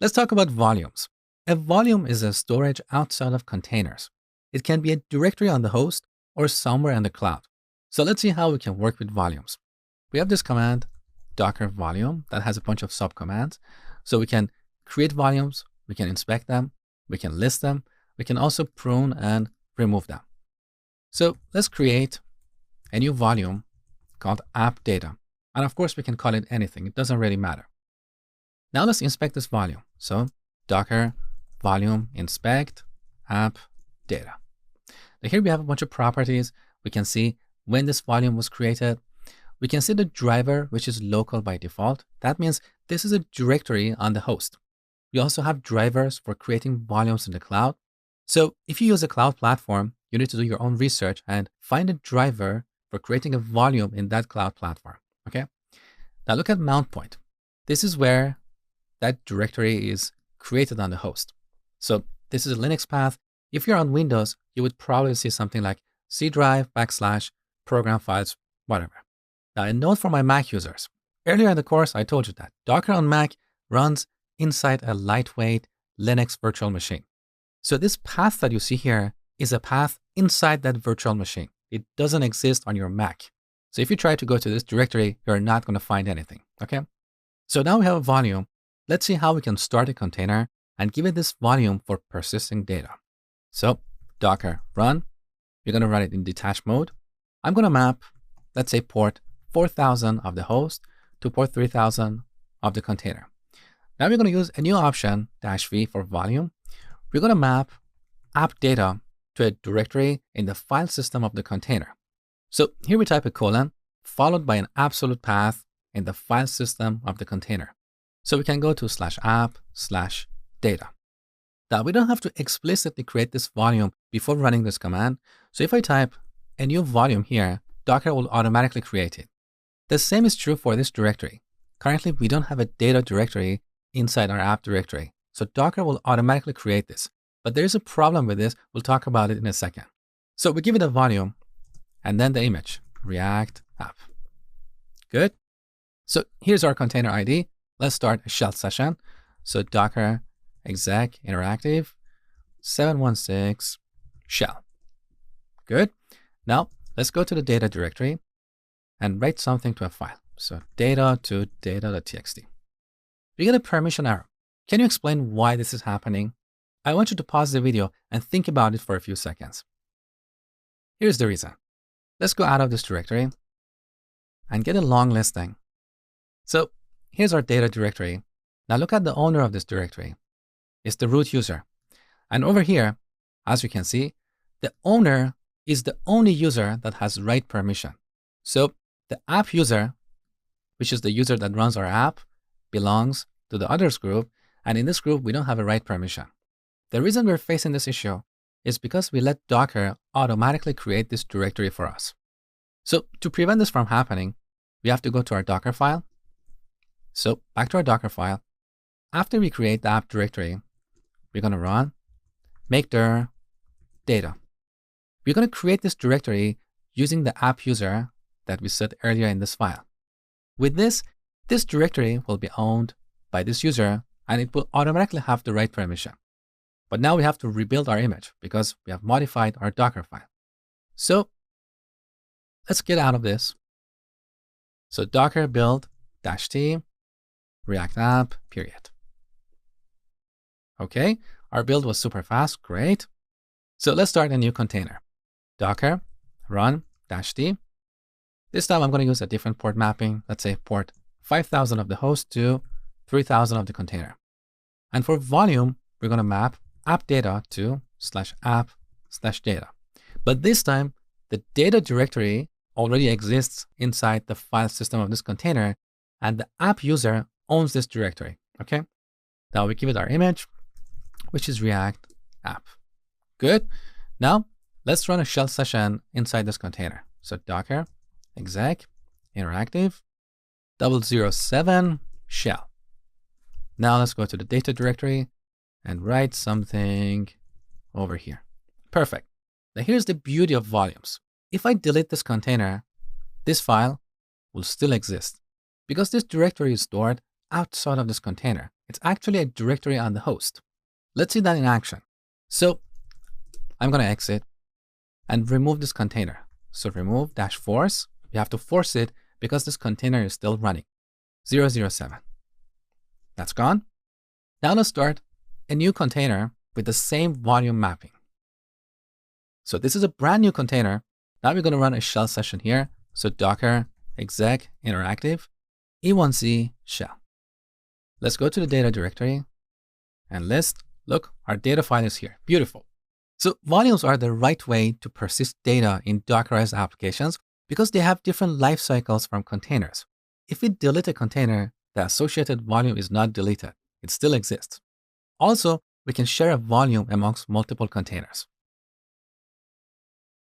Let's talk about volumes. A volume is a storage outside of containers. It can be a directory on the host or somewhere in the cloud. So let's see how we can work with volumes. We have this command, docker volume, that has a bunch of subcommands. So we can create volumes, we can inspect them, we can list them, we can also prune and remove them. So let's create a new volume called app data. And of course, we can call it anything. It doesn't really matter. Now let's inspect this volume. So docker volume inspect app data. Now here we have a bunch of properties. We can see when this volume was created. We can see the driver, which is local by default. That means this is a directory on the host. We also have drivers for creating volumes in the cloud. So if you use a cloud platform, you need to do your own research and find a driver for creating a volume in that cloud platform. Okay. Now look at mount point. This is where that directory is created on the host. So this is a Linux path. If you're on Windows, you would probably see something like C drive / program files, whatever. Now a note for my Mac users. Earlier in the course, I told you that Docker on Mac runs inside a lightweight Linux virtual machine. So this path that you see here is a path inside that virtual machine. It doesn't exist on your Mac. So if you try to go to this directory, you're not going to find anything. Okay. So now we have a volume. Let's see how we can start a container and give it this volume for persisting data. So docker run, you're going to run it in detached mode. I'm going to map, let's say port 4000 of the host to port 3000 of the container. Now we're going to use a new option, -v for volume. We're going to map app data to a directory in the file system of the container. So here we type a colon followed by an absolute path in the file system of the container. So we can go to /app/data. Now we don't have to explicitly create this volume before running this command. So if I type a new volume here, Docker will automatically create it. The same is true for this directory. Currently, we don't have a data directory inside our app directory. So Docker will automatically create this. But there's a problem with this. We'll talk about it in a second. So we give it a volume and then the image, React app. Good. So here's our container ID. Let's start a shell session. So docker exec interactive 716 shell. Good. Now let's go to the data directory and write something to a file. So data to data.txt. We get a permission error. Can you explain why this is happening? I want you to pause the video and think about it for a few seconds. Here's the reason. Let's go out of this directory and get a long listing. So here's our data directory. Now look at the owner of this directory. It's the root user. And over here, as you can see, the owner is the only user that has write permission. So the app user, which is the user that runs our app, belongs to the others group. And in this group, we don't have a write permission. The reason we're facing this issue is because we let Docker automatically create this directory for us. So to prevent this from happening, we have to go to our Docker file. So back to our Docker file. After we create the app directory, we're going to run make dir data. We're going to create this directory using the app user that we set earlier in this file. With this directory will be owned by this user and it will automatically have the write permission. But now we have to rebuild our image because we have modified our Docker file. So let's get out of this. So docker build -t React app period. Okay, our build was super fast, great. So let's start a new container. Docker run -t. This time I'm going to use a different port mapping. Let's say port 5000 of the host to 3000 of the container. And for volume, we're going to map app data to /app/data. But this time, the data directory already exists inside the file system of this container, and the app user owns this directory. Okay. Now we give it our image, which is React app. Good. Now let's run a shell session inside this container. So docker exec interactive 007 shell. Now let's go to the data directory and write something over here. Perfect. Now here's the beauty of volumes. If I delete this container, this file will still exist because this directory is stored outside of this container. It's actually a directory on the host. Let's see that in action. So I'm going to exit and remove this container. So remove -force. We have to force it because this container is still running. 007. That's gone. Now let's start a new container with the same volume mapping. So this is a brand new container. Now we're going to run a shell session here. So docker exec interactive e1c shell. Let's go to the data directory and list. Look, our data file is here. Beautiful. So volumes are the right way to persist data in Dockerized applications because they have different life cycles from containers. If we delete a container, the associated volume is not deleted. It still exists. Also, we can share a volume amongst multiple containers.